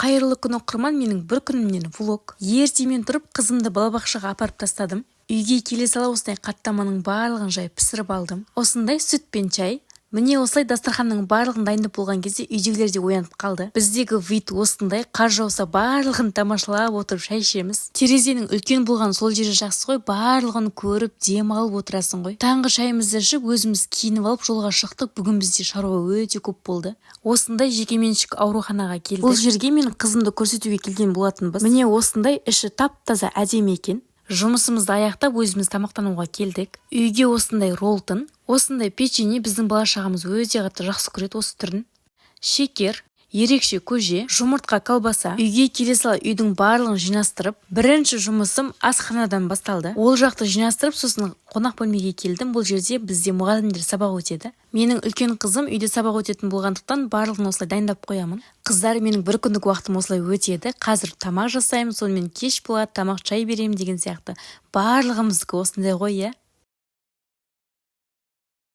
Қайырлы күн оқырман, менің бір күнімнен влог. Ертемен тұрып қызымды балабақшаға апарып тастадым. Үйге келе сала осындай қаттаманың барлығын жай пісіріп алдым. Осындай сүт пен чай. Міне осылай дастарханның барлығын дайындап болған кезде үйдегілер де оянып қалды. Біздегі вид осындай, қар жауса барлығын тамашалап отырып шай ішеміз. Терезенің үлкен болған сол жері жақсы ғой, барлығын көріп дем алып отырасың ғой. Таңғы шайымызды ішіп өзіміз киініп алып жолға шықтық. Бүгін бізде шаруа өте көп болды. Осындай жекеменшік ауруханаға келдік. Бұл жерге мен қызымды көрсетуге келген болатынбыз. Міне осындай іші тап-таза әдемі екен. Жұмысымызды аяқтап өзіміз тамақтануға келдік. Үйге осындай роллтон, осындай печенье біздің бала-шағамыз өте қатты жақсы көреді осы түрін. Шекер, ерекше көже, жұмыртқа, колбаса. Үйге келе сала үйдің барлығын жинастырып, бірінші жұмысым асханадан басталды. Ол жақты жинастырып, сосын қонақ бөлмеге келдім. Бұл жерде бізде мұғалімдер сабақ өтеді. Менің үлкен қызым үйде сабақ өтетін болғандықтан барлығын осылай дайындап қоямын. Қыздар, менің бір күндік уақытым осылай өтеді. Қазір тамақ жасаймын, сонымен кеш болады, тамақ шай беремін деген сияқты. Барлығымыздікі осындай ғой, иә.